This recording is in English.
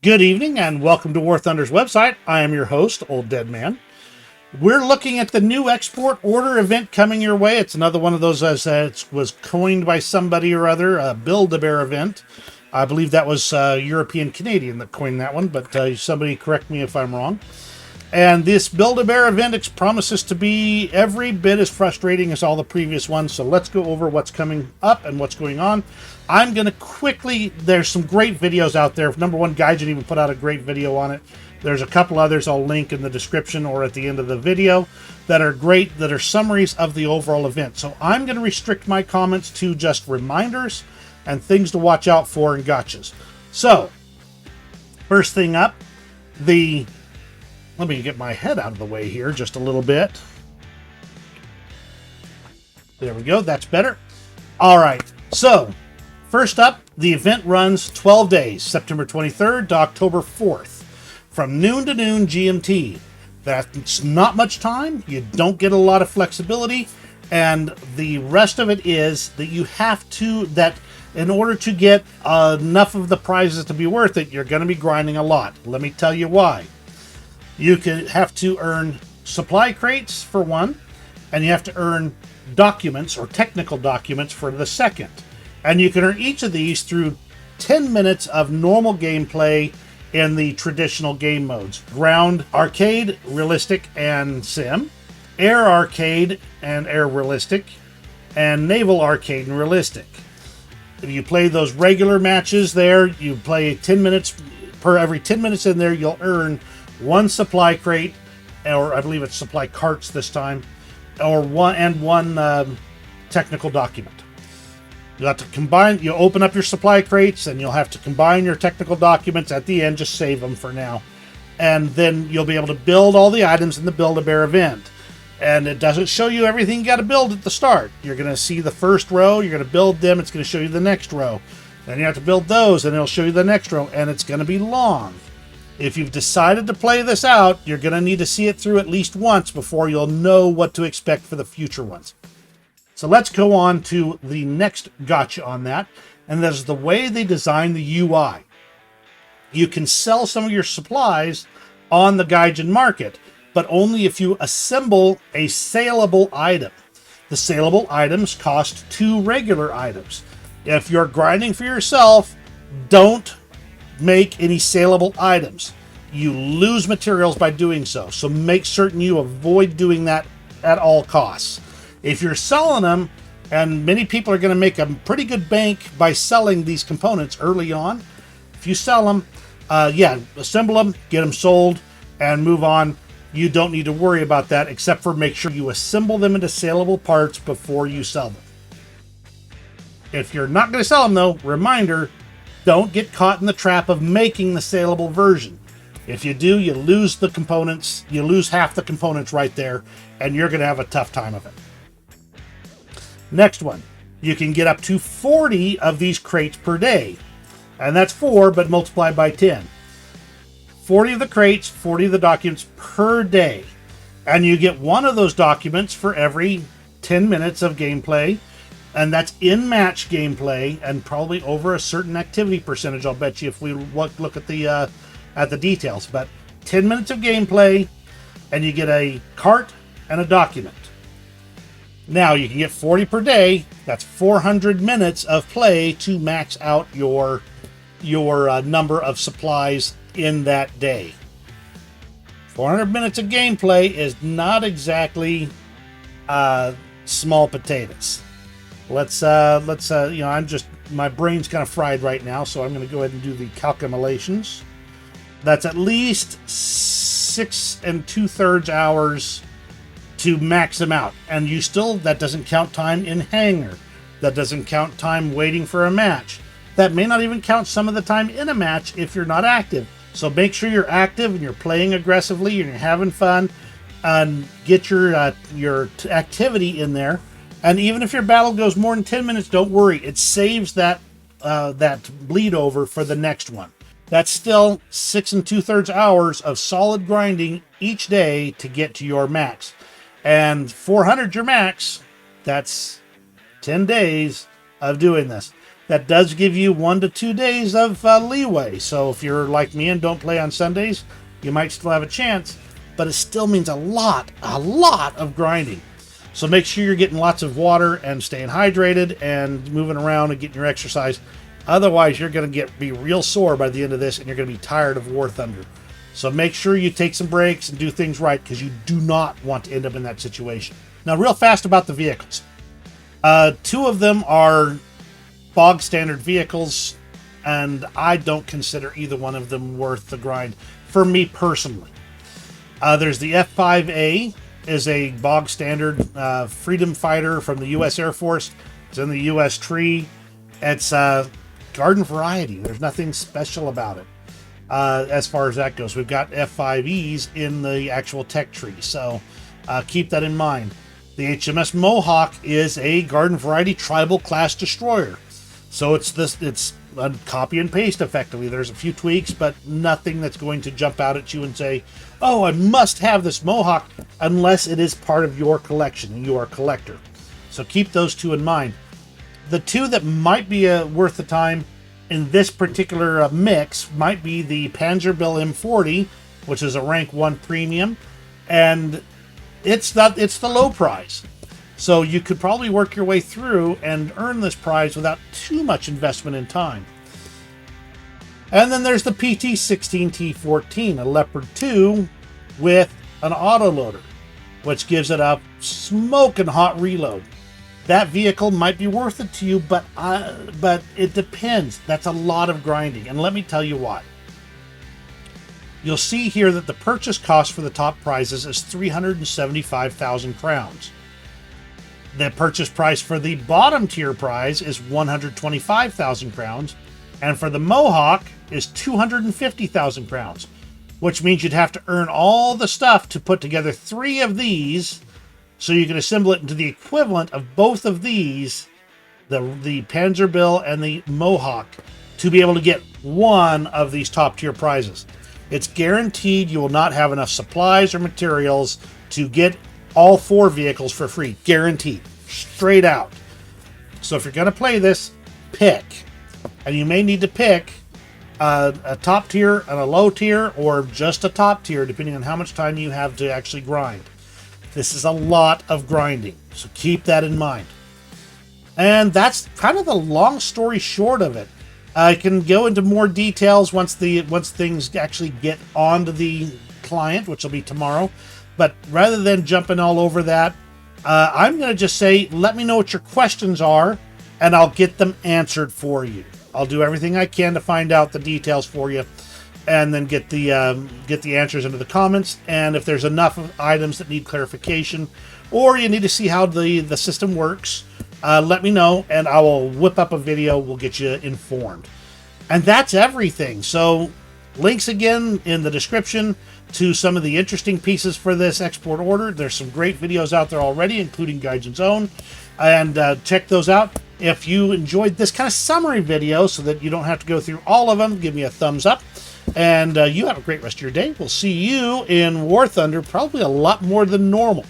Good evening and welcome to War Thunder's website. I am your host, Old Dead Man. We're looking at the new export order event coming your way. It's another one of those, as it was coined by somebody or other, a Build-A-Bear event. I believe that was European Canadian that coined that one, but somebody correct me if I'm wrong. And this Build-A-Bear event promises to be every bit as frustrating as all the previous ones. So let's go over what's coming up and what's going on. I'm going to quickly, there's some great videos out there. Number one, Gaijin even put out a great video on it. There's a couple others I'll link in the description or at the end of the video that are great, that are summaries of the overall event. So I'm going to restrict my comments to just reminders and things to watch out for and gotchas. So, first thing up, let me get my head out of the way here just a little bit. There we go, that's better. All right, so first up, the event runs 12 days, September 23rd to October 4th, from noon to noon GMT. That's not much time. You don't get a lot of flexibility, and the rest of it is that you have to, that in order to get enough of the prizes to be worth it, you're going to be grinding a lot. Let me tell you why. You can have to earn supply crates for one, and you have to earn documents or technical documents for the second. And you can earn each of these through 10 minutes of normal gameplay in the traditional game modes. Ground, arcade, realistic, and sim. Air arcade and air realistic. And naval arcade and realistic. If you play those regular matches there, you play 10 minutes per every 10 minutes in there, you'll earn one supply crate, or I believe it's supply carts this time, or one technical document. You have to combine, you open up your supply crates and you'll have to combine your technical documents at the end, just save them for now. And then you'll be able to build all the items in the Build-A-Bear event. And it doesn't show you everything you got to build at the start. You're going to see the first row, you're going to build them, it's going to show you the next row. Then you have to build those and it'll show you the next row, and it's going to be long. If you've decided to play this out, you're going to need to see it through at least once before you'll know what to expect for the future ones. So let's go on to the next gotcha on that, and that is the way they design the UI. You can sell some of your supplies on the Gaijin market, but only if you assemble a saleable item. The saleable items cost 2 regular items. If you're grinding for yourself, don't make any saleable items. You lose materials by doing so, so make certain you avoid doing that at all costs. If you're selling them, and many people are going to make a pretty good bank by selling these components early on, if you sell them, assemble them, get them sold, and move on. You don't need to worry about that, except for make sure you assemble them into saleable parts before you sell them. If you're not going to sell them though, reminder, don't get caught in the trap of making the saleable version. If you do, you lose the components, you lose half the components right there, and you're going to have a tough time of it. Next one, you can get up to 40 of these crates per day. And that's 4, but multiplied by 10. 40 of the crates, 40 of the documents per day. And you get one of those documents for every 10 minutes of gameplay. And that's in-match gameplay, and probably over a certain activity percentage, I'll bet you, if we look at the details. But 10 minutes of gameplay, and you get a cart and a document. Now, you can get 40 per day. That's 400 minutes of play to max out your number of supplies in that day. 400 minutes of gameplay is not exactly small potatoes. My brain's kind of fried right now, so I'm going to go ahead and do the calculations. That's at least 6 2/3 hours to max them out. And that doesn't count time in hangar. That doesn't count time waiting for a match. That may not even count some of the time in a match if you're not active. So make sure you're active and you're playing aggressively and you're having fun, and get your activity in there. And even if your battle goes more than 10 minutes, don't worry. It saves that bleed over for the next one. That's still 6 2/3 hours of solid grinding each day to get to your max. And 400 your max, that's 10 days of doing this. That does give you 1 to 2 days of leeway. So if you're like me and don't play on Sundays, you might still have a chance, but it still means a lot of grinding. So make sure you're getting lots of water and staying hydrated and moving around and getting your exercise. Otherwise, you're going to be real sore by the end of this, and you're going to be tired of War Thunder. So make sure you take some breaks and do things right, because you do not want to end up in that situation. Now, real fast about the vehicles. 2 of them are bog standard vehicles, and I don't consider either one of them worth the grind for me personally. There's the F5A, is a bog standard freedom fighter from the U.S. Air Force. It's in the U.S. tree. It's garden variety. There's nothing special about it as far as that goes. We've got F5Es in the actual tech tree, so keep that in mind. The HMS Mohawk is a garden variety tribal class destroyer. So it's a copy and paste effectively. There's a few tweaks, but nothing that's going to jump out at you and say, oh, I must have this Mohawk, unless it is part of your collection and you are a collector. So keep those 2 in mind. The 2 that might be worth the time in this particular mix might be the Panzerbill M40, which is a rank 1 premium, and it's the low price. So you could probably work your way through and earn this prize without too much investment in time. And then there's the PT-16T14, a Leopard 2 with an autoloader, which gives it a smoking hot reload. That vehicle might be worth it to you, but it depends. That's a lot of grinding, and let me tell you why. You'll see here that the purchase cost for the top prizes is 375,000 crowns. The purchase price for the bottom tier prize is 125,000 crowns, and for the Mohawk is 250,000 crowns, which means you'd have to earn all the stuff to put together 3 of these, so you can assemble it into the equivalent of both of these, the Panzerbill and the Mohawk, to be able to get one of these top tier prizes. It's guaranteed you will not have enough supplies or materials to get all 4 vehicles for free. Guaranteed. Straight out. So if you're going to play this, pick. And you may need to pick a top tier and a low tier, or just a top tier, depending on how much time you have to actually grind. This is a lot of grinding, so keep that in mind. And that's kind of the long story short of it. I can go into more details once things actually get onto the client, which will be tomorrow. But rather than jumping all over that, I'm going to just say, let me know what your questions are, and I'll get them answered for you. I'll do everything I can to find out the details for you, and then get the answers into the comments. And if there's enough of items that need clarification, or you need to see how the system works, let me know, and I will whip up a video. We'll get you informed. And that's everything. So links again in the description to some of the interesting pieces for this export order. There's some great videos out there already, including Gaijin's own, and check those out. If you enjoyed this kind of summary video so that you don't have to go through all of them, give me a thumbs up, and you have a great rest of your day. We'll see you in War Thunder, probably a lot more than normal.